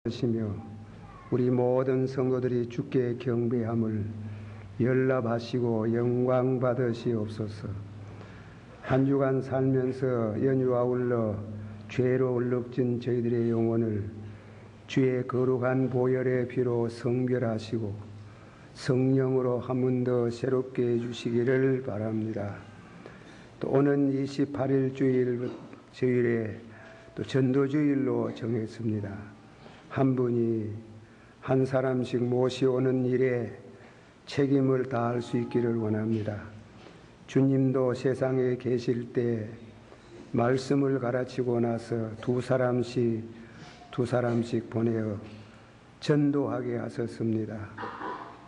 시며 우리 모든 성도들이 주께 경배함을 연락하시고 영광 받으시옵소서. 한 주간 살면서 연휴 아울러 죄로 얼룩진 저희들의 영혼을 주의 거룩한 보혈의 피로 성결하시고 성령으로 한 번 더 새롭게 해주시기를 바랍니다. 또 오는 28일 주일에 또 전도주일로 정했습니다. 한 분이 한 사람씩 모시오는 일에 책임을 다할 수 있기를 원합니다. 주님도 세상에 계실 때 말씀을 가르치고 나서 두 사람씩 보내어 전도하게 하셨습니다.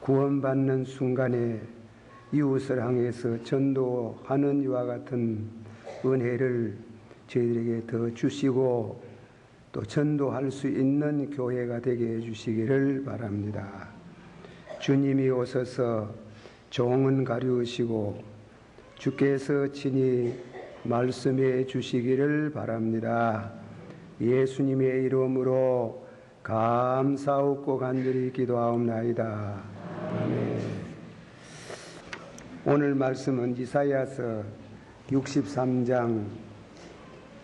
구원받는 순간에 이웃을 향해서 전도하는 이와 같은 은혜를 저희들에게 더 주시고 또 전도할 수 있는 교회가 되게 해주시기를 바랍니다. 주님이 오셔서 종은 가리우시고 주께서 친히 말씀해 주시기를 바랍니다. 예수님의 이름으로 감사하고 간절히 기도하옵나이다. 아멘. 오늘 말씀은 이사야서 63장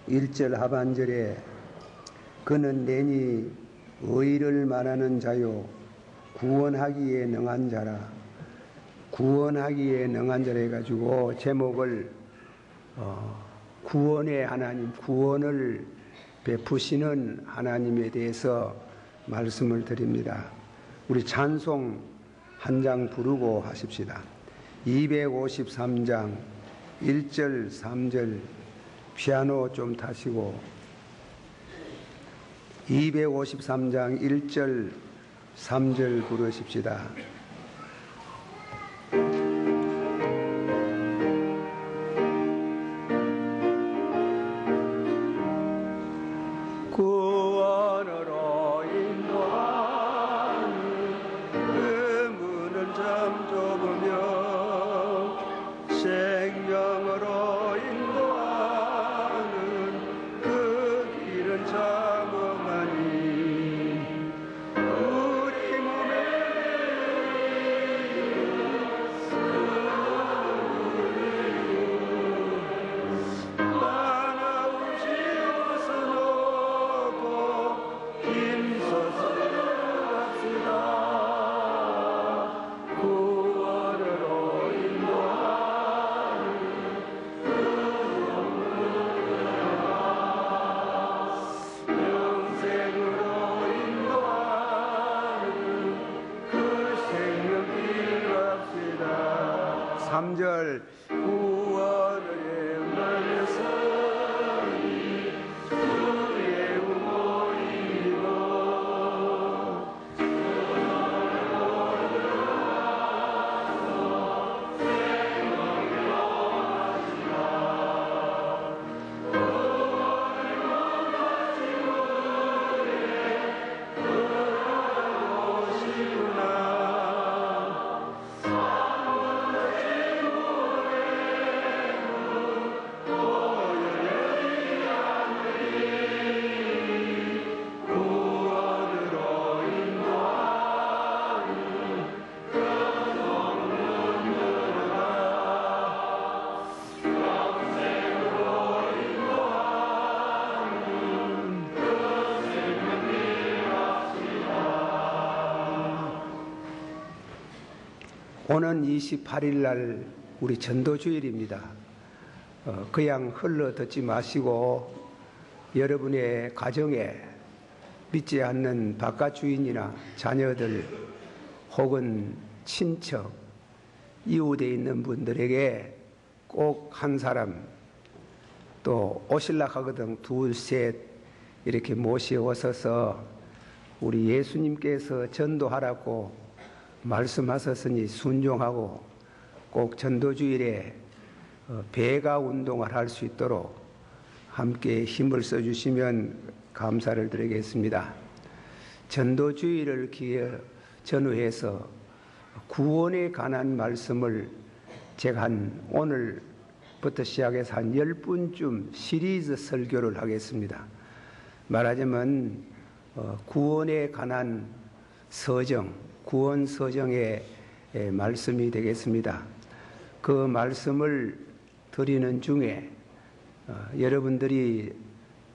1절 하반절에 그는 내니 의를 말하는 자요 구원하기에 능한 자라, 구원하기에 능한 자라 해가지고 제목을 구원의 하나님, 구원을 베푸시는 하나님에 대해서 말씀을 드립니다. 우리 찬송 한 장 부르고 하십시다. 253장 1절 3절 피아노 좀 타시고 253장 1절 3절 부르십시다. 구원으로 인도하는 그 문을 좀 좁으며 생명으로 인도하는 그 길은 참 오는 28일 날 우리 전도주일입니다. 그냥 흘러 듣지 마시고 여러분의 가정에 믿지 않는 바깥 주인이나 자녀들 혹은 친척, 이웃에 있는 분들에게 꼭 한 사람 또 오실락 하거든 둘, 셋 이렇게 모셔오셔서 우리 예수님께서 전도하라고 말씀하셨으니 순종하고 꼭 전도주일에 배가 운동을 할 수 있도록 함께 힘을 써주시면 감사를 드리겠습니다. 전도주일을 전후해서 구원에 관한 말씀을 제가 오늘부터 시작해서 한 10분쯤 시리즈 설교를 하겠습니다. 말하자면 구원에 관한 서정, 구원 서정의 말씀이 되겠습니다. 그 말씀을 드리는 중에 여러분들이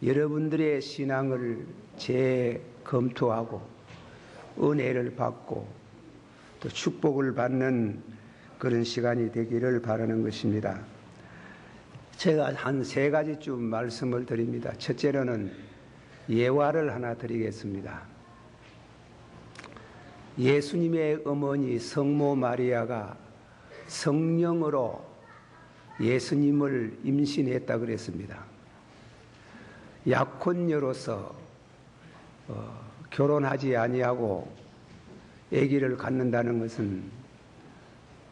여러분들의 신앙을 재검토하고 은혜를 받고 또 축복을 받는 그런 시간이 되기를 바라는 것입니다. 제가 한 3가지쯤 말씀을 드립니다. 첫째로는 예화를 하나 드리겠습니다. 예수님의 어머니 성모 마리아가 성령으로 예수님을 임신했다 그랬습니다. 약혼녀로서 결혼하지 아니하고 아기를 갖는다는 것은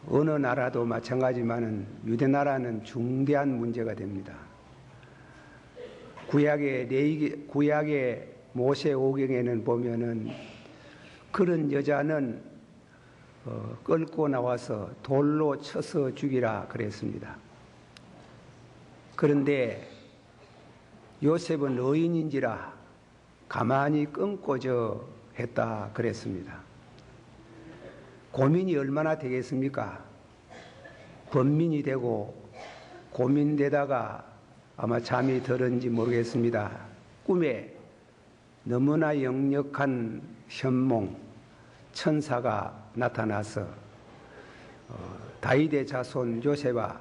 어느 나라도 마찬가지지만은 유대 나라는 중대한 문제가 됩니다. 구약의 모세오경에는 보면은 그런 여자는 끌고 나와서 돌로 쳐서 죽이라 그랬습니다. 그런데 요셉은 의인인지라 가만히 끊고져 했다 그랬습니다. 고민이 얼마나 되겠습니까? 번민이 되고 고민되다가 아마 잠이 들었는지 모르겠습니다. 꿈에 너무나 역력한 현몽, 천사가 나타나서 다윗의 자손 요셉아,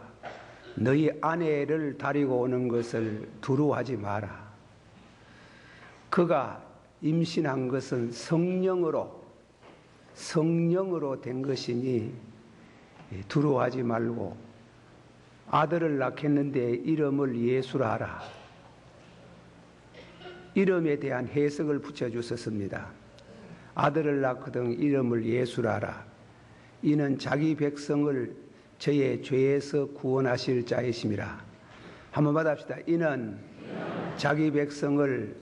너희 아내를 데리고 오는 것을 두려워하지 마라. 그가 임신한 것은 성령으로 된 것이니 두려워하지 말고 아들을 낳겠는데 이름을 예수라 하라. 이름에 대한 해석을 붙여주셨습니다. 아들을 낳거든 이름을 예수라 하라. 이는 자기 백성을 저의 죄에서 구원하실 자이심이라. 한번 받합시다. 이는 자기 백성을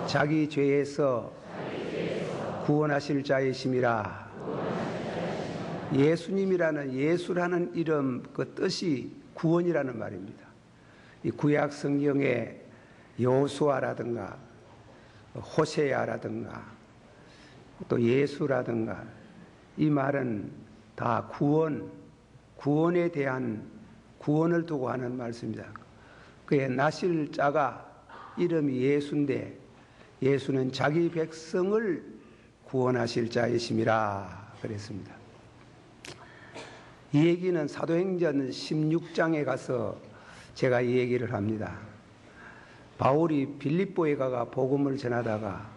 자기 죄에서 구원하실 자이심이라. 예수라는 이름 그 뜻이 구원이라는 말입니다. 이 구약 성경의 여호수아라든가 호세아라든가 또 예수라든가 이 말은 다 구원에 대한 구원을 두고 하는 말씀입니다. 그의 나실 자가 이름이 예수인데 예수는 자기 백성을 구원하실 자이심이라 그랬습니다. 이 얘기는 사도행전 16장에 가서 제가 이 얘기를 합니다. 바울이 빌립보에 가가 복음을 전하다가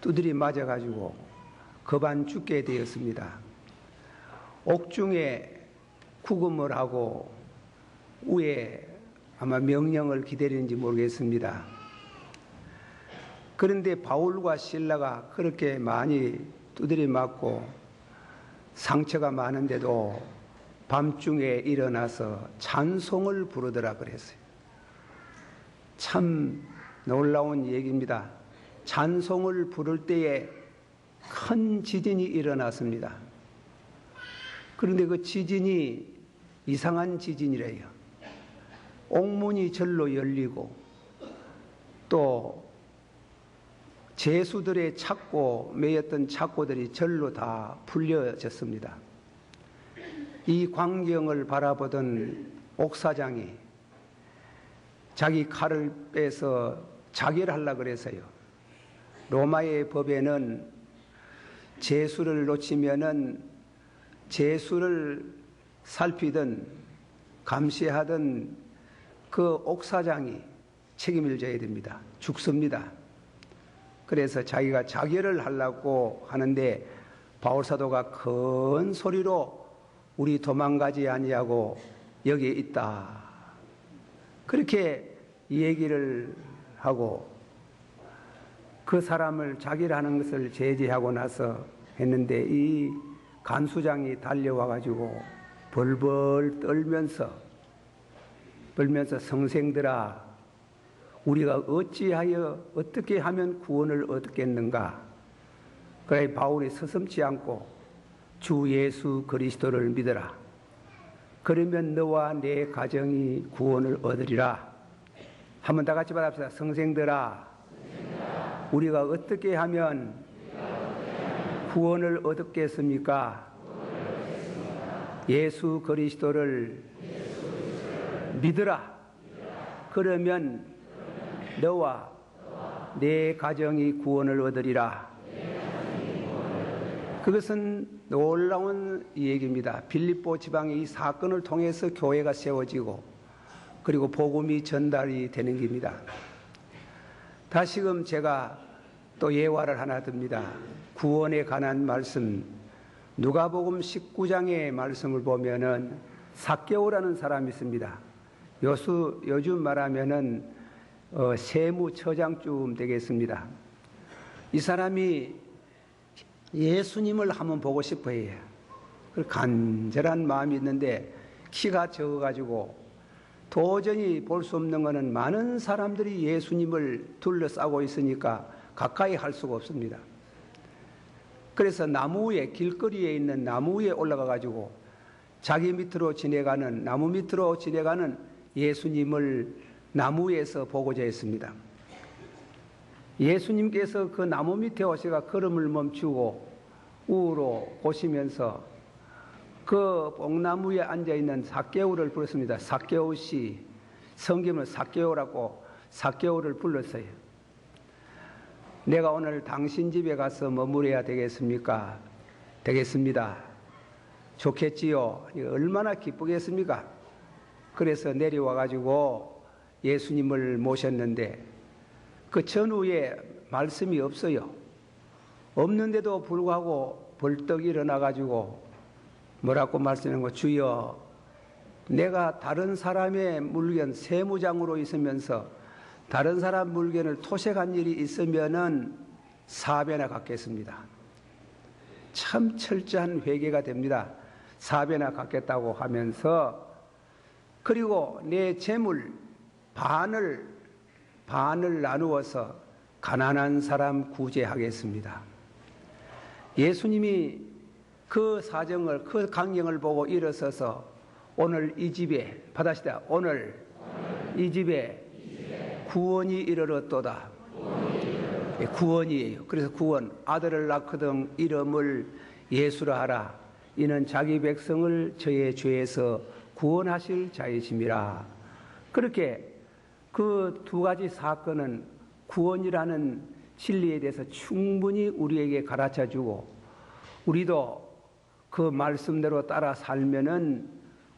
두들이 맞아가지고 거반 죽게 되었습니다. 옥중에 구금을 하고 위에 아마 명령을 기다리는지 모르겠습니다. 그런데 바울과 실라가 그렇게 많이 두드리 맞고 상처가 많은데도 밤중에 일어나서 찬송을 부르더라 그랬어요. 참 놀라운 얘기입니다. 찬송을 부를 때에 큰 지진이 일어났습니다. 그런데 그 지진이 이상한 지진이래요. 옥문이 절로 열리고 또 제수들의 찾고 매였던 찾고들이 절로 다 풀려졌습니다. 이 광경을 바라보던 옥사장이 자기 칼을 빼서 자결하려고 그래서요. 로마의 법에는 제수를 놓치면은 제수를 살피던 감시하던 그 옥사장이 책임을 져야 됩니다. 죽습니다. 그래서 자기가 자결을 하려고 하는데 바울사도가 큰 소리로 우리 도망가지 아니하고 여기에 있다. 그렇게 얘기를 하고 그 사람을 자결하는 것을 제지하고 나서 했는데 이 간수장이 달려와 가지고 벌벌 떨면서 성생들아 우리가 어찌하여 어떻게 하면 구원을 얻겠는가. 그래 바울이 서슴지 않고 주 예수 그리스도를 믿어라. 그러면 너와 내 가정이 구원을 얻으리라. 한번 다 같이 받아봅시다. 성생들아, 우리가 어떻게 하면 구원을 얻겠습니까? 예수 그리스도를 믿으라. 그러면 너와 내 가정이 구원을 얻으리라. 그것은 놀라운 얘기입니다. 빌립보 지방의 이 사건을 통해서 교회가 세워지고 그리고 복음이 전달이 되는 겁니다. 다시금 제가 또 예화를 하나 듭니다. 구원에 관한 말씀, 누가복음 19장의 말씀을 보면은 삭개오라는 사람이 있습니다. 요즘 말하면은 세무처장쯤 되겠습니다. 이 사람이 예수님을 한번 보고 싶어 해요. 간절한 마음이 있는데 키가 적어가지고 도저히 볼 수 없는 것은 많은 사람들이 예수님을 둘러싸고 있으니까 가까이 할 수가 없습니다. 그래서 나무 위에, 길거리에 있는 나무 위에 올라가가지고 자기 밑으로 지내가는, 나무 밑으로 지내가는 예수님을 나무 위에서 보고자 했습니다. 예수님께서 그 나무 밑에 오셔가 걸음을 멈추고 우로 보시면서 그 뽕나무 위에 앉아있는 삭개오를 불렀습니다. 삭개오 씨, 성경은 삭개오라고 삭개오를 불렀어요. 내가 오늘 당신 집에 가서 머무려야 되겠습니까? 되겠습니다. 좋겠지요. 얼마나 기쁘겠습니까? 그래서 내려와가지고 예수님을 모셨는데 그 전후에 말씀이 없어요. 없는데도 불구하고 벌떡 일어나가지고 뭐라고 말씀하는 거, 주여, 내가 다른 사람의 물건 세무장으로 있으면서 다른 사람 물건을 토색한 일이 있으면은 4배나 갚겠습니다. 참 철저한 회개가 됩니다. 4배나 갚겠다고 하면서, 그리고 내 재물 반을 나누어서 가난한 사람 구제하겠습니다. 예수님이 그 사정을, 그 광경을 보고 일어서서 오늘 이 집에, 받아시다, 오늘 이 집에 구원이 이르렀도다. 구원이에요. 그래서 구원, 아들을 낳거든 이름을 예수라 하라. 이는 자기 백성을 저의 죄에서 구원하실 자이심이라. 그렇게 그 두 가지 사건은 구원이라는 진리에 대해서 충분히 우리에게 가르쳐주고, 우리도 그 말씀대로 따라 살면은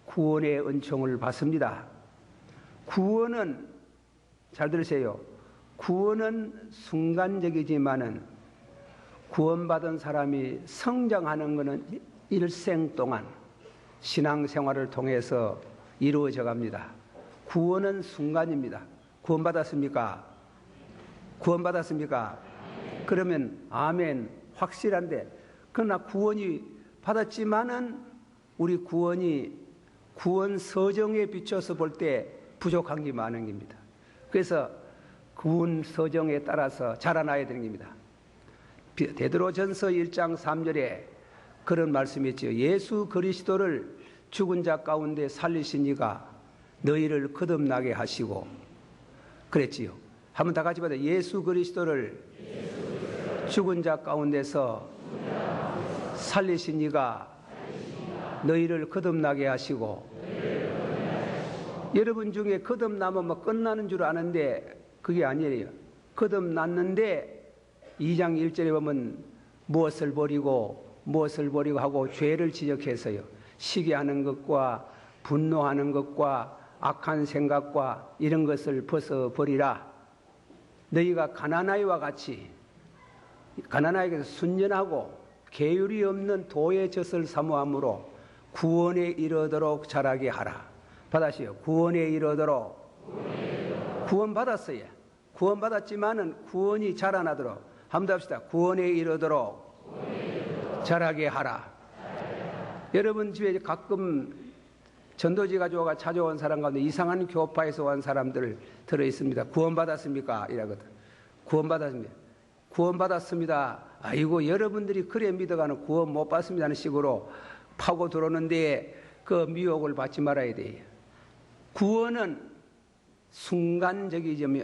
구원의 은총을 받습니다. 구원은, 잘 들으세요. 구원은 순간적이지만은 구원받은 사람이 성장하는 것은 일생 동안 신앙생활을 통해서 이루어져 갑니다. 구원은 순간입니다. 구원받았습니까? 구원받았습니까? 그러면 아멘, 확실한데, 그러나 구원이 받았지만은 우리 구원이 구원 서정에 비춰서 볼 때 부족한 게 많은 겁니다. 그래서 구원 서정에 따라서 자라나야 되는 겁니다. 베드로전서 1장 3절에 그런 말씀이 있죠. 예수 그리스도를 죽은 자 가운데 살리신 이가 너희를 거듭나게 하시고, 그랬지요. 한번 다 같이 받아. 예수 그리스도를 죽은 자 가운데서 살리신 이가 너희를 거듭나게 하시고. 여러분 중에 거듭나면 뭐 끝나는 줄 아는데 그게 아니에요. 거듭났는데 2장 1절에 보면 무엇을 버리고 하고 죄를 지적해서요. 시기하는 것과 분노하는 것과 악한 생각과 이런 것을 벗어버리라. 너희가 가난아이와 같이, 가난아이에게서 순전하고 계율이 없는 도의 젖을 사모함으로 구원에 이르도록 자라게 하라. 받아시오. 구원에 이르도록. 구원받았어요. 구원받았지만은 구원이 자라나도록. 한번 더 합시다. 구원에 이르도록 자라게 하라. 여러분 집에 가끔 전도지 가져와 찾아온 사람 가운데 이상한 교파에서 온 사람들 들어있습니다. 구원받았습니까? 이라거든. 구원받았습니다. 구원받았습니다. 아이고, 여러분들이 그래 믿어가는 구원 못 받습니다 하는 식으로 파고 들어오는데 그 미혹을 받지 말아야 돼요. 구원은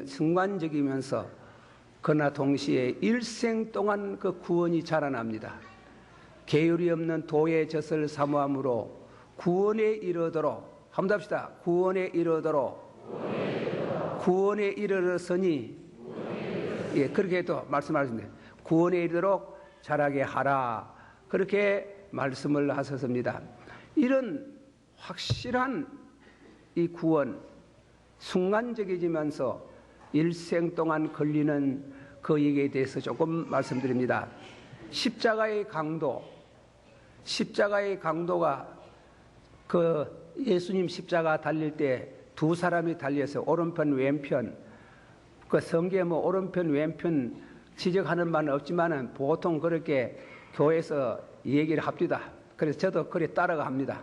순간적이면서 그러나 동시에 일생 동안 그 구원이 자라납니다. 계율이 없는 도의 젖을 사모함으로 구원에 이르도록, 한번 합시다. 구원에 이르도록, 구원에 이르렀으니, 예, 그렇게 또 말씀하셨는데, 구원에 이르도록 자라게 하라. 그렇게 말씀을 하셨습니다. 이런 확실한 이 구원, 순간적이지면서 일생 동안 걸리는 그 얘기에 대해서 조금 말씀드립니다. 십자가의 강도가 그 예수님 십자가 달릴 때 두 사람이 달려서 오른편 왼편, 그 성경에 뭐 오른편 왼편 지적하는 바는 없지만은 보통 그렇게 교회에서 얘기를 합니다. 그래서 저도 그래 따라갑니다.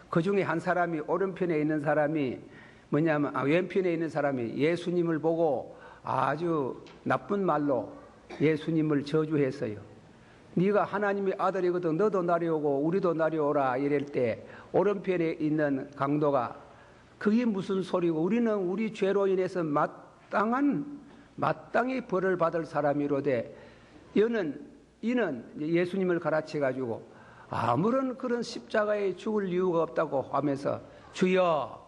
그 중에 한 사람이 오른편에 있는 사람이 뭐냐면 왼편에 있는 사람이 예수님을 보고 아주 나쁜 말로 예수님을 저주했어요. 네가 하나님의 아들이거든 너도 나려오고 우리도 나려오라 이럴 때 오른편에 있는 강도가 그게 무슨 소리고 우리는 우리 죄로 인해서 마땅히 벌을 받을 사람이로되 이는 예수님을 가르쳐 가지고 아무런 그런 십자가에 죽을 이유가 없다고 하면서 주여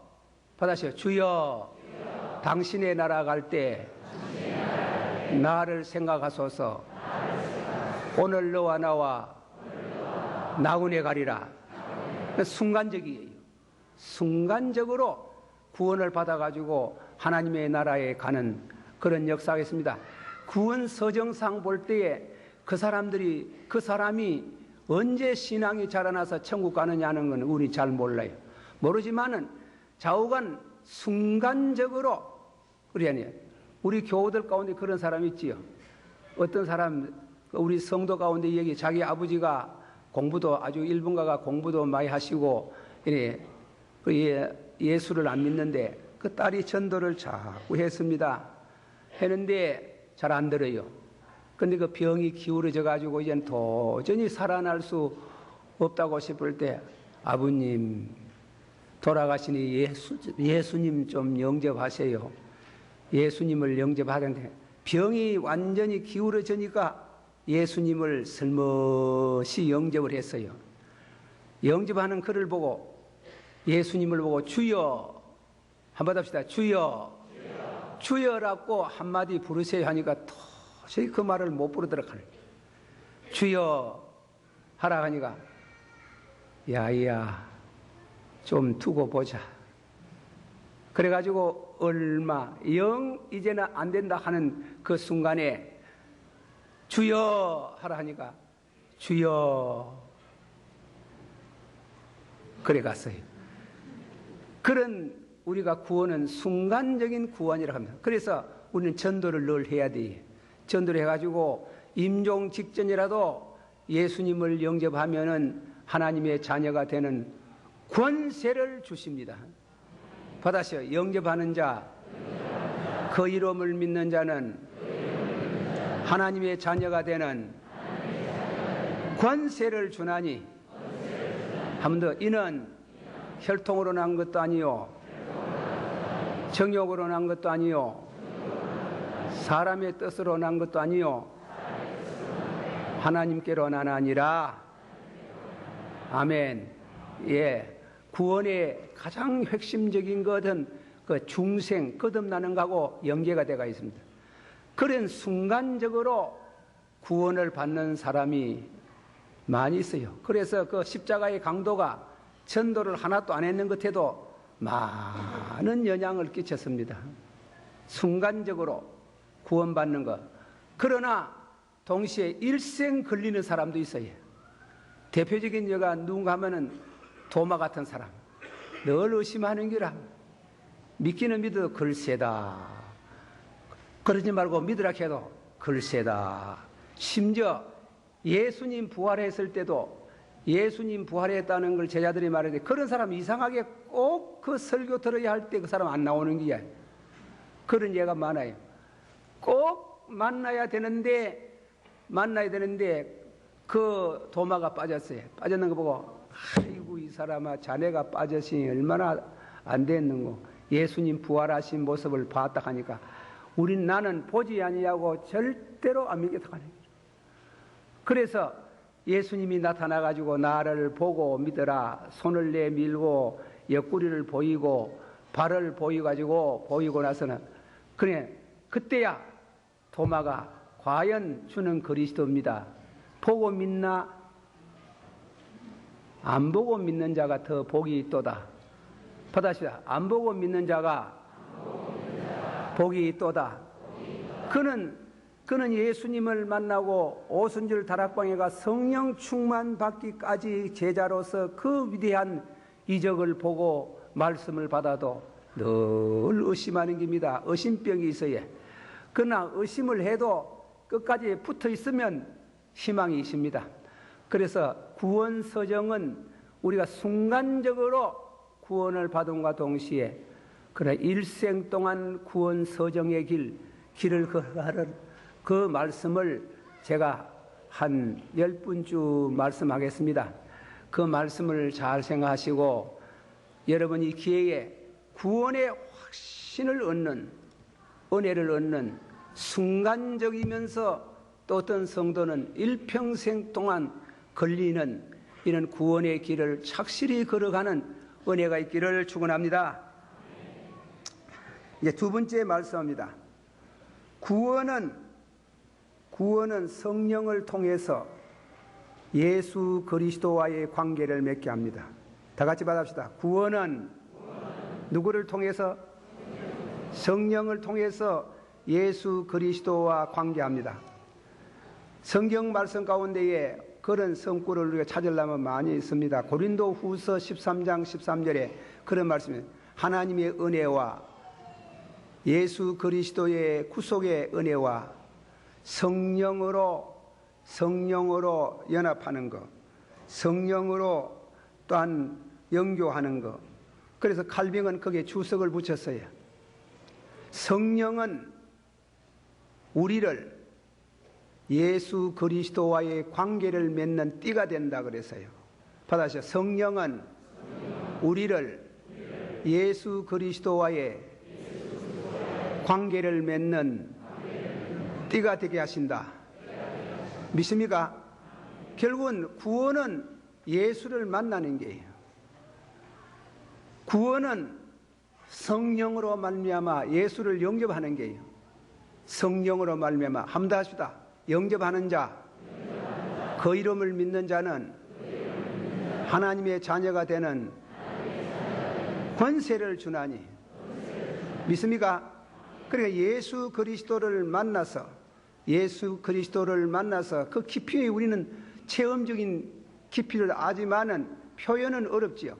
받으세요. 주여 당신의 나라 갈 때 나를 생각하소서. 오늘 너와 나와 나훈에 가리라. 순간적이에요. 순간적으로 구원을 받아가지고 하나님의 나라에 가는 그런 역사가 있습니다. 구원 서정상 볼 때에 그 사람이 언제 신앙이 자라나서 천국 가느냐는 건 우리 잘 몰라요. 모르지만은 좌우간 순간적으로 우리 교우들 가운데 그런 사람이 있지요. 어떤 사람 우리 성도 가운데 얘기 자기 아버지가 공부도 아주 일본가가 공부도 많이 하시고 예수를 안 믿는데 그 딸이 전도를 자꾸 했습니다. 했는데 잘 안 들어요. 근데 그 병이 기울어져 가지고 이제는 도저히 살아날 수 없다고 싶을 때 아버님 돌아가시니 예수님 좀 영접하세요. 예수님을 영접하는데 병이 완전히 기울어지니까 예수님을 슬며시 영접을 했어요. 영접하는 그를 보고 예수님을 보고 주여 한번 합시다. 주여 주여라고 한마디 부르세요 하니까 도저히 그 말을 못 부르더라. 주여 하라 하니까 야야 좀 두고 보자. 그래가지고 얼마 영 이제는 안 된다 하는 그 순간에 주여 하라 하니까 주여 그래 갔어요. 그런 우리가 구원은 순간적인 구원이라고 합니다. 그래서 우리는 전도를 늘 해야 돼요. 전도를 해가지고 임종 직전이라도 예수님을 영접하면은 하나님의 자녀가 되는 권세를 주십니다. 받아시오. 영접하는 자, 그 이름을 믿는 자는 하나님의 자녀가 되는 권세를 주나니 한 번 더 이는 혈통으로 난 것도 아니요 정욕으로 난 것도 아니요 사람의 뜻으로 난 것도 아니요 하나님께로 나나니라. 아멘. 예, 구원의 가장 핵심적인 것은 그 중생 거듭나는 것하고 연계가 되어 있습니다. 그런 순간적으로 구원을 받는 사람이 많이 있어요. 그래서 그 십자가의 강도가 전도를 하나도 안 했는 것 해도 많은 영향을 끼쳤습니다. 순간적으로 구원받는 것. 그러나 동시에 일생 걸리는 사람도 있어요. 대표적인 여가 누군가 하면은 도마 같은 사람. 늘 의심하는 기라. 믿기는 믿어도 글쎄다. 그러지 말고 믿으라 해도 글쎄다. 심지어 예수님 부활했을 때도 예수님 부활했다는 걸 제자들이 말하는데 그런 사람 이상하게 꼭 그 설교 들어야 할 때 그 사람 안 나오는 게야. 그런 예가 많아요. 꼭 만나야 되는데 그 도마가 빠졌어요. 빠졌는 거 보고 아이고 이 사람아 자네가 빠졌으니 얼마나 안 됐는고. 예수님 부활하신 모습을 봤다 하니까 나는 보지 아니하고 절대로 안 믿겠다 하는 거죠. 그래서 예수님이 나타나가지고 나를 보고 믿어라, 손을 내밀고 옆구리를 보이고 발을 보이고 나서는 그래 그때야 도마가 과연 주는 그리스도입니다. 보고 믿나? 안 보고 믿는 자가 더 복이 있도다. 받아시다. 안 보고 믿는 자가 복이 있도다. 그는 예수님을 만나고 오순절 다락방에 가 성령 충만 받기까지 제자로서 그 위대한 이적을 보고 말씀을 받아도 늘 의심하는 겁니다. 의심병이 있어야. 그러나 의심을 해도 끝까지 붙어 있으면 희망이 있습니다. 그래서 구원 서정은 우리가 순간적으로 구원을 받음과 동시에 그래 일생 동안 구원 서정의 길을 걸어가는 그 말씀을 제가 한 10분쯤 말씀하겠습니다. 그 말씀을 잘 생각하시고 여러분 이 기회에 구원의 확신을 얻는 은혜를 얻는 순간적이면서 또 어떤 성도는 일평생 동안 걸리는 이런 구원의 길을 착실히 걸어가는 은혜가 있기를 축원합니다. 이제 두 번째 말씀입니다. 구원은 성령을 통해서 예수 그리스도와의 관계를 맺게 합니다. 다 같이 받읍시다. 구원은 누구를 통해서? 성령을 통해서 예수 그리스도와 관계합니다. 성경 말씀 가운데에 그런 성구를 우리가 찾으려면 많이 있습니다. 고린도 후서 13장 13절에 그런 말씀이 하나님의 은혜와 예수 그리스도의 구속의 은혜와 성령으로 연합하는 것, 성령으로 또한 영교하는 것. 그래서 칼빈은 거기에 주석을 붙였어요. 성령은 우리를 예수 그리스도와의 관계를 맺는 띠가 된다 그랬어요. 받아주세요. 성령은 우리를 예수 그리스도와의 관계를 맺는 띠가 되게 하신다. 믿습니까? 결국은 구원은 예수를 만나는 게예요. 구원은 성령으로 말미암아 예수를 영접하는 게예요. 성령으로 말미암아 함다 하시다. 영접하는 자, 그 이름을 믿는 자는 하나님의 자녀가 되는 권세를 주나니. 믿습니까? 그러니까 예수 그리스도를 만나서 그 깊이에 우리는 체험적인 깊이를 아지만은 표현은 어렵지요.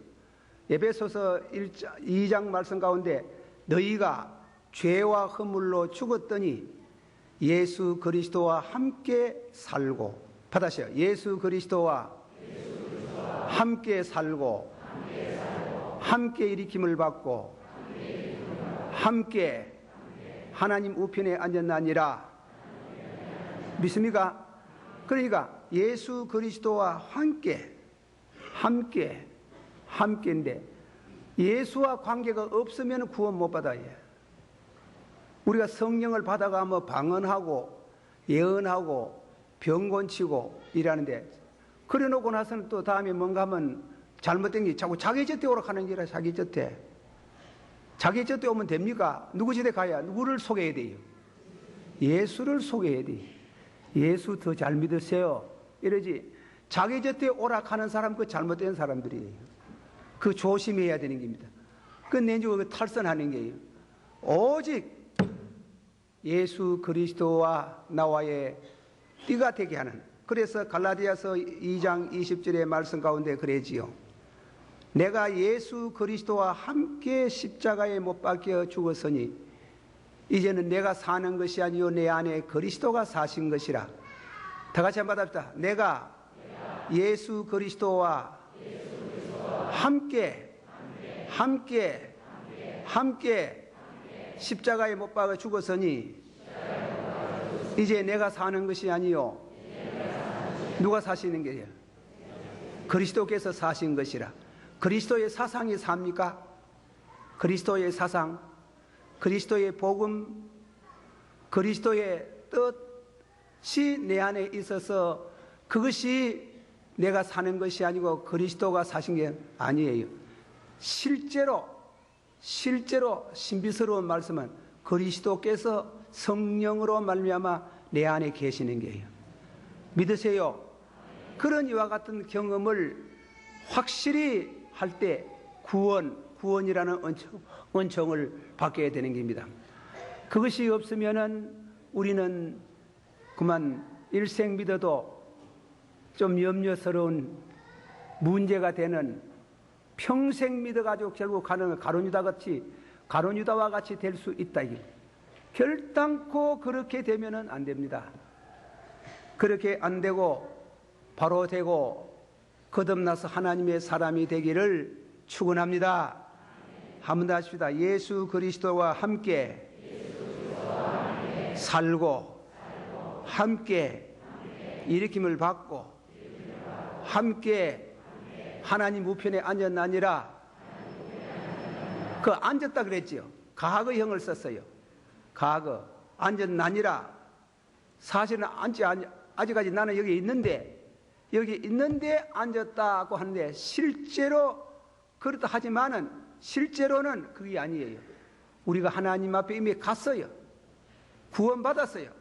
에베소서 2장 말씀 가운데 너희가 죄와 허물로 죽었더니 예수 그리스도와 함께 살고, 받아셔요. 예수 그리스도와 함께 살고 함께 일으킴을 받고 함께 하나님 우편에 앉았나니라. 믿습니까? 그러니까 예수 그리스도와 함께인데 예수와 관계가 없으면 구원 못 받아요. 우리가 성령을 받아가면 방언하고 예언하고 병 고치고 이러는데 그래 놓고 나서는 또 다음에 뭔가 하면 잘못된 게 자꾸 자기 곁에 오라 하는 게라. 자기 곁에 오면 됩니까? 누구 집에 가야 누구를 소개해야 돼요? 예수를 소개해야 돼요. 예수 더 잘 믿으세요 이러지. 자기 곁에 오락하는 사람 그 잘못된 사람들이에요. 그 조심해야 되는 겁니다. 그 내주고 탈선하는 게예요. 오직 예수 그리스도와 나와의 띠가 되게 하는. 그래서 갈라디아서 2장 20절의 말씀 가운데 그러지요. 내가 예수 그리스도와 함께 십자가에 못 박혀 죽었으니 이제는 내가 사는 것이 아니요 내 안에 그리스도가 사신 것이라. 다 같이 한번 받읍시다. 내가 예수 그리스도와 함께 십자가에 못 박아 죽었으니 이제 내가 사는 것이 아니요 누가 사시는 게요? 그리스도께서 사신 것이라. 그리스도의 사상이 삽니까? 그리스도의 사상, 그리스도의 복음, 그리스도의 뜻이 내 안에 있어서 그것이 내가 사는 것이 아니고 그리스도가 사신 게 아니에요. 실제로 신비스러운 말씀은 그리스도께서 성령으로 말미암아 내 안에 계시는 게예요. 믿으세요? 그런 이와 같은 경험을 확실히 할 때 구원이라는 은총을 받게 되는 겁니다. 그것이 없으면은 우리는 그만 일생 믿어도 좀 염려스러운 문제가 되는, 평생 믿어가지고 결국 가룟유다와 같이 될 수 있다. 결단코 그렇게 되면은 안 됩니다. 그렇게 안 되고 바로 되고 거듭나서 하나님의 사람이 되기를 축원합니다. 한번 더 하십시다. 예수 그리스도와 함께 살고 함께 일으킴을 받고 함께 하나님 우편에 앉았나니라. 그 앉았다 그랬지요. 과거형을 썼어요. 과거 앉았나니라. 사실은 아직까지 나는 여기 있는데 앉았다고 하는데 실제로 그렇다 하지만은 실제로는 그게 아니에요. 우리가 하나님 앞에 이미 갔어요. 구원받았어요.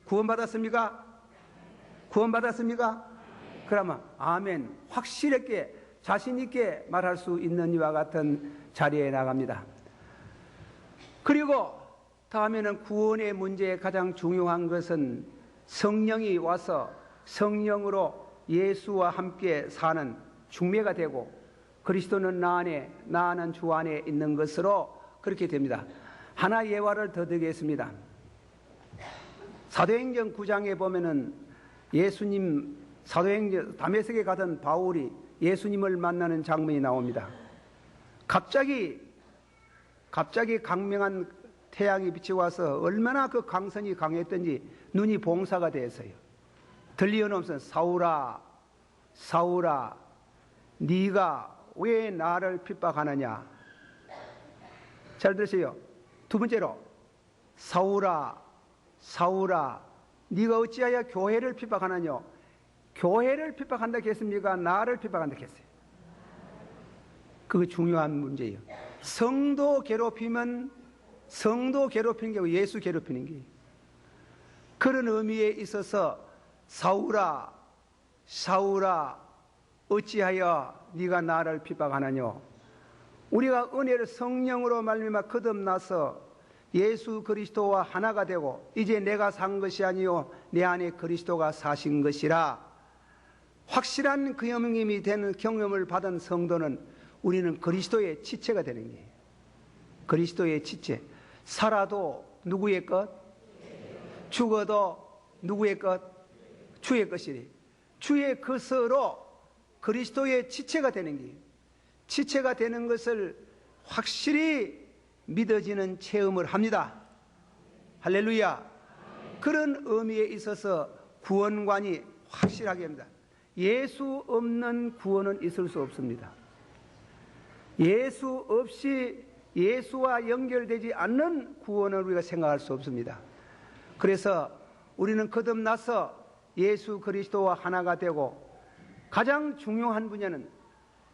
구원받았습니까? 그러면 아멘, 확실하게 자신 있게 말할 수 있는 이와 같은 자리에 나갑니다. 그리고 다음에는 구원의 문제에 가장 중요한 것은 성령이 와서 성령으로 예수와 함께 사는 중매가 되고 그리스도는 나 안에, 나는 주 안에 있는 것으로 그렇게 됩니다. 하나 예화를 더 드리겠습니다. 사도행전 9장에 보면은 예수님, 사도행전 다메섹에 가던 바울이 예수님을 만나는 장면이 나옵니다. 갑자기 강명한 태양이 비치고 와서 얼마나 그 광선이 강했던지 눈이 봉사가 됐어요. 들리어넘선 사울아 사울아 네가 왜 나를 핍박하느냐. 잘 들으세요. 두 번째로 사울아 네가 어찌하여 교회를 핍박하느냐. 교회를 핍박한다 했습니까? 나를 핍박한다 했어요. 그게 중요한 문제예요. 성도 괴롭히면 성도 괴롭히는 게 아니고 예수 괴롭히는 게 그런 의미에 있어서 사울아 어찌하여 네가 나를 핍박하느냐. 우리가 은혜를 성령으로 말미암아 거듭나서 예수 그리스도와 하나가 되고 이제 내가 산 것이 아니요 내 안에 그리스도가 사신 것이라 확실한 그 경험이 되는 경험을 받은 성도는 우리는 그리스도의 지체가 되는 거예요. 그리스도의 지체. 살아도 누구의 것? 죽어도 누구의 것? 주의 것이래. 주의 것으로 그리스도의 지체가 되는 거예요. 지체가 되는 것을 확실히 믿어지는 체험을 합니다. 할렐루야. 그런 의미에 있어서 구원관이 확실하게 합니다. 예수 없는 구원은 있을 수 없습니다. 예수 없이 예수와 연결되지 않는 구원을 우리가 생각할 수 없습니다. 그래서 우리는 거듭나서 예수 그리스도와 하나가 되고 가장 중요한 분야는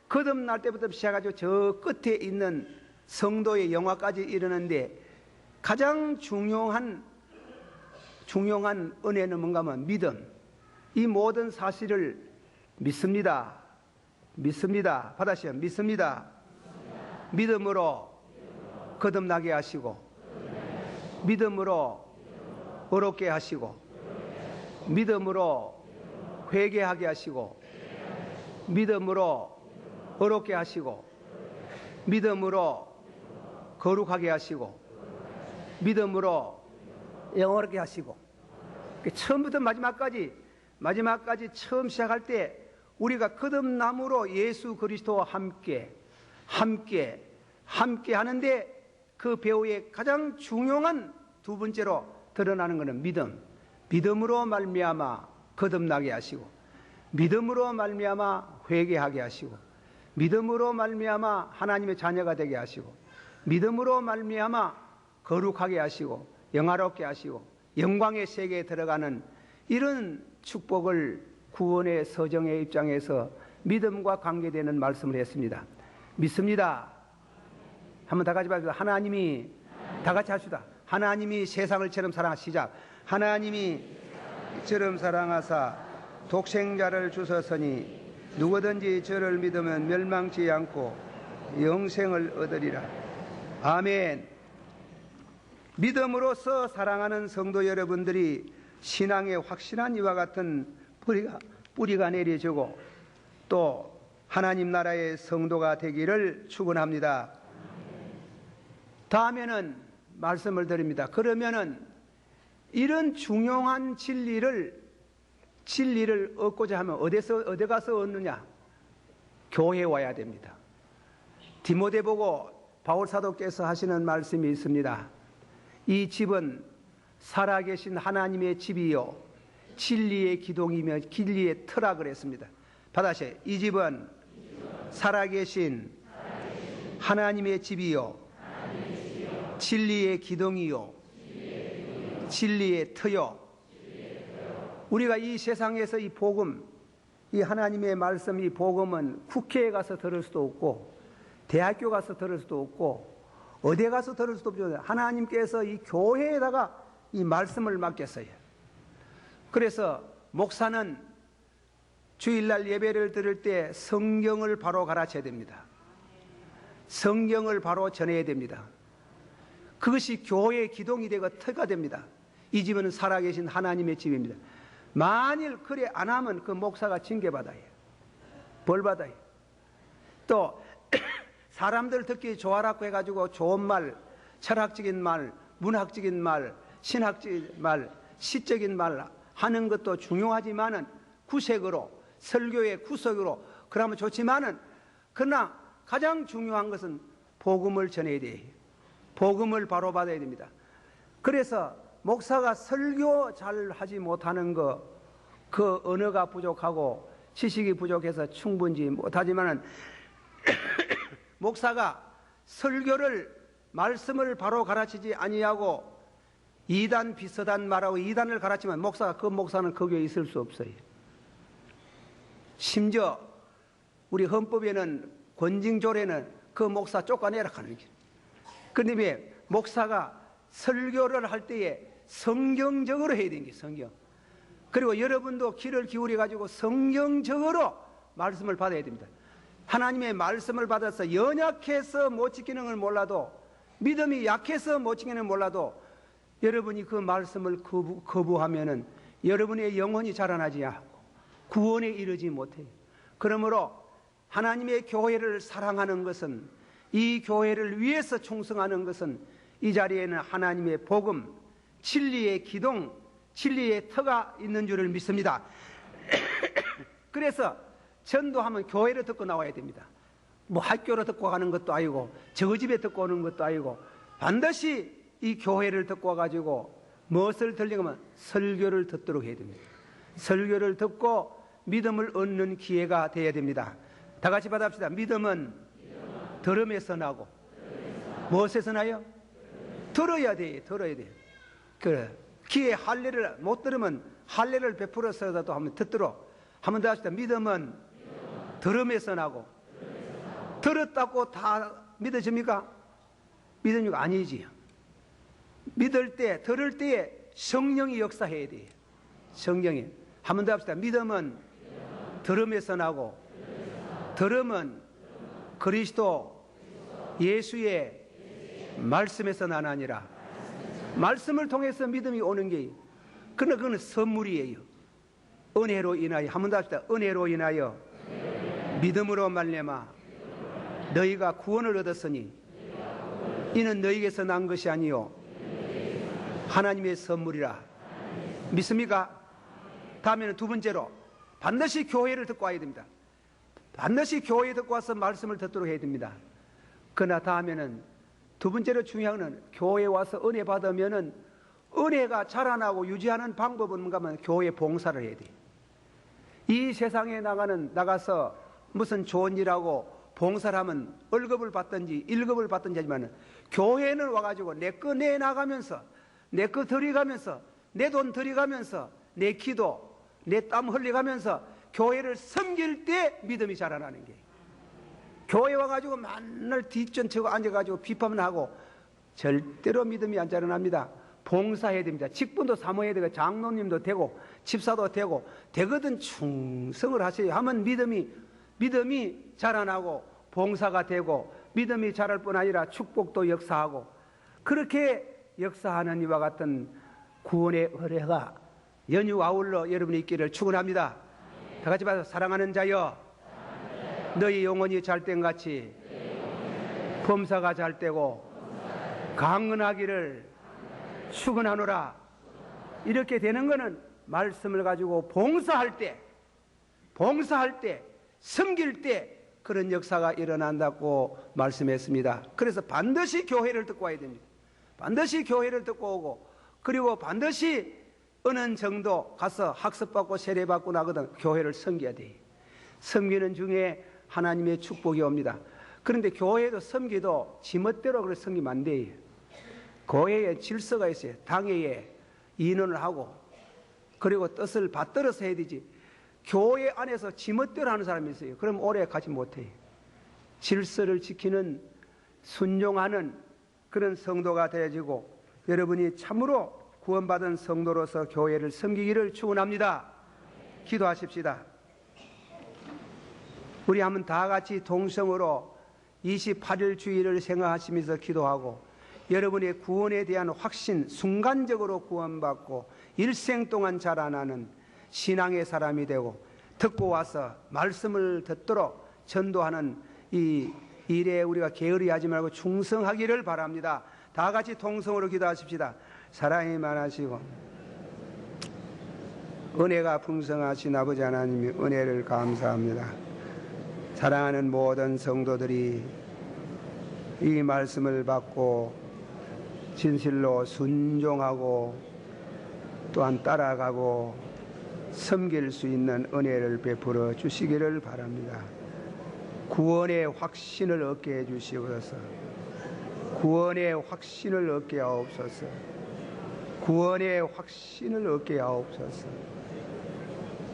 거듭날 때부터 시작해서 저 끝에 있는 성도의 영화까지 이르는데 가장 중요한 은혜는 뭔가 하면 믿음. 이 모든 사실을 믿습니다. 받아시오. 믿습니다. 믿음으로 거듭나게 하시고 믿음으로 어렵게 하시고 믿음으로 회개하게 하시고 믿음으로 어렵게 하시고 믿음으로 거룩하게 하시고 믿음으로 영원하게 하시고 처음부터 마지막까지 처음 시작할 때 우리가 거듭남으로 예수 그리스도와 함께 하는데 그 배후에 가장 중요한 두 번째로 드러나는 것은 믿음으로 말미암아 거듭나게 하시고 믿음으로 말미암아 회개하게 하시고 믿음으로 말미암아 하나님의 자녀가 되게 하시고 믿음으로 말미암아 거룩하게 하시고 영화롭게 하시고 영광의 세계에 들어가는 이런 축복을 구원의 서정의 입장에서 믿음과 관계되는 말씀을 했습니다. 믿습니다. 한번 다 같이 봐주세요. 하나님이 다 같이 합시다. 하나님이 세상을 처럼 사랑하시자. 하나님이 처럼 사랑하사 독생자를 주셨으니 누구든지 저를 믿으면 멸망치 않고 영생을 얻으리라. 아멘. 믿음으로써 사랑하는 성도 여러분들이 신앙의 확실한 이와 같은 뿌리가 내려지고 또 하나님 나라의 성도가 되기를 축원합니다. 다음에는 말씀을 드립니다. 그러면은 이런 중요한 진리를 얻고자 하면 어디 가서 얻느냐? 교회에 와야 됩니다. 디모데 보고 바울 사도께서 하시는 말씀이 있습니다. 이 집은 살아계신 하나님의 집이요 진리의 기둥이며 진리의 터라 그랬습니다. 다시 이 집은 살아계신 하나님의 집이요 진리의 기둥이요 진리의 터요. 우리가 이 세상에서 이 복음, 이 하나님의 말씀, 이 복음은 국회에 가서 들을 수도 없고 대학교 가서 들을 수도 없고 어디 가서 들을 수도 없죠. 하나님께서 이 교회에다가 이 말씀을 맡겼어요. 그래서 목사는 주일날 예배를 들을 때 성경을 바로 가르쳐야 됩니다. 성경을 바로 전해야 됩니다. 그것이 교회의 기둥이 되고 터가 됩니다. 이 집은 살아계신 하나님의 집입니다. 만일 그래 안 하면 그 목사가 징계받아요. 벌받아요. 또 사람들 듣기 좋아라고 해가지고 좋은 말, 철학적인 말, 문학적인 말, 신학적인 말, 시적인 말 하는 것도 중요하지만은 구색으로 설교의 구석으로 그러면 좋지만은 그러나 가장 중요한 것은 복음을 전해야 돼요. 복음을 바로 받아야 됩니다. 그래서 목사가 설교 잘 하지 못하는 그 언어가 부족하고 지식이 부족해서 충분히 못하지만은 목사가 설교를 말씀을 바로 가르치지 아니하고 이단 비슷한 말하고 이단을 가르치면 그 목사는 그 교회에 있을 수 없어요. 심지어 우리 헌법에는 권징조례는 그 목사 쫓아내라 하는 게. 그런데 목사가 설교를 할 때에 성경적으로 해야 되는 게 성경. 그리고 여러분도 귀를 기울여 가지고 성경적으로 말씀을 받아야 됩니다. 하나님의 말씀을 받아서 연약해서 못 지키는 걸 몰라도 믿음이 약해서 못 지키는 걸 몰라도 여러분이 그 말씀을 거부하면은 여러분의 영혼이 자라나지 않고 구원에 이르지 못해요. 그러므로 하나님의 교회를 사랑하는 것은 이 교회를 위해서 충성하는 것은 이 자리에는 하나님의 복음, 진리의 기둥, 진리의 터가 있는 줄을 믿습니다. 그래서 전도하면 교회를 듣고 나와야 됩니다. 뭐 학교로 듣고 가는 것도 아니고 저 집에 듣고 오는 것도 아니고 반드시 이 교회를 듣고 와가지고 무엇을 들리면 설교를 듣도록 해야 됩니다. 설교를 듣고 믿음을 얻는 기회가 되어야 됩니다. 다 같이 받아봅시다. 믿음은 들음에서 나고 무엇에서 나요? 들어야 돼요. 들어야 돼요. 그래. 귀에 할례를 못 들으면 할례를 베풀어서라도 한번 듣도록 한번 더 합시다. 믿음은 들음에서 나고 들었다고 다 믿어집니까? 믿으니까 아니지요. 믿을 때, 들을 때에 성령이 역사해야 돼요. 성령이. 한 번 더 합시다. 믿음은 들음에서 나고 들음은 그리스도 예수의 말씀에서 나나니라. 말씀을 통해서 믿음이 오는 게 그러나 그건 선물이에요. 은혜로 인하여 한 번 더 합시다. 은혜로 인하여 믿음으로 말미암아 너희가 구원을 얻었으니 이는 너희에게서 난 것이 아니요 하나님의 선물이라. 믿습니까? 다음에는 두 번째로 반드시 교회를 듣고 와야 됩니다. 반드시 교회에 듣고 와서 말씀을 듣도록 해야 됩니다. 그러나 다음에는 두 번째로 중요한 것은 교회에 와서 은혜 받으면은 은혜가 자라나고 유지하는 방법은 뭔가 하면 교회 봉사를 해야 돼요. 이 세상에 나가서 무슨 좋은 일하고 봉사를 하면 월급을 받든지 1급을 받든지 하지만 교회는 와가지고 내 거 내나가면서, 내 거 들이가면서, 내 돈 들이가면서, 내 기도, 내 땀 흘려가면서 교회를 섬길 때 믿음이 자라나는 게. 교회 와가지고 맨날 뒷전치고 앉아가지고 비판만 하고 절대로 믿음이 안 자라납니다. 봉사해야 됩니다. 직분도 사모해야 되고, 장로님도 되고, 집사도 되고, 되거든 충성을 하셔야 하면 믿음이 자라나고, 봉사가 되고, 믿음이 자랄 뿐 아니라 축복도 역사하고, 그렇게 역사하는 이와 같은 구원의 은혜가 연휴 아울러 여러분이 있기를 축원합니다. 다 같이 봐서 사랑하는 자여, 너희 영혼이 잘된 같이 범사가 잘되고 강건하기를 축원하노라. 이렇게 되는 것은 말씀을 가지고 봉사할 때, 섬길 때 그런 역사가 일어난다고 말씀했습니다. 그래서 반드시 교회를 듣고 와야 됩니다. 반드시 교회를 듣고 오고, 그리고 반드시 어느 정도 가서 학습받고 세례받고 나거든 교회를 섬겨야 돼. 섬기는 중에 하나님의 축복이 옵니다. 그런데 교회도 섬기도 지멋대로 그렇게 섬기면 안 돼요. 교회에 질서가 있어요. 당회에 인원을 하고, 그리고 뜻을 받들어서 해야 되지. 교회 안에서 지멋대로 하는 사람이 있어요. 그럼 오래 가지 못해요. 질서를 지키는, 순종하는 그런 성도가 되어지고, 여러분이 참으로 구원받은 성도로서 교회를 섬기기를 축원합니다. 기도하십시다. 우리 한번 다 같이 동성으로 28일 주일을 생각하시면서 기도하고, 여러분의 구원에 대한 확신, 순간적으로 구원받고 일생 동안 자라나는 신앙의 사람이 되고, 듣고 와서 말씀을 듣도록 전도하는 이 일에 우리가 게으리 하지 말고 충성하기를 바랍니다. 다 같이 동성으로 기도하십시다. 사랑이 많으시고 은혜가 풍성하신 아버지 하나님의 은혜를 감사합니다. 사랑하는 모든 성도들이 이 말씀을 받고 진실로 순종하고 또한 따라가고 섬길 수 있는 은혜를 베풀어 주시기를 바랍니다. 구원의 확신을 얻게 해주시옵소서. 구원의 확신을 얻게 하옵소서. 구원의 확신을 얻게 하옵소서.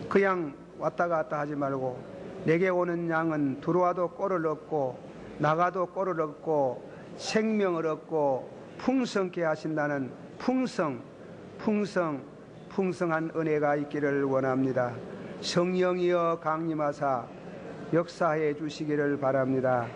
그냥 왔다 갔다 하지 말고, 내게 오는 양은 들어와도 꼴을 얻고 나가도 꼴을 얻고 생명을 얻고 풍성케 하신다는 풍성한 은혜가 있기를 원합니다. 성령이여 강림하사 역사해 주시기를 바랍니다.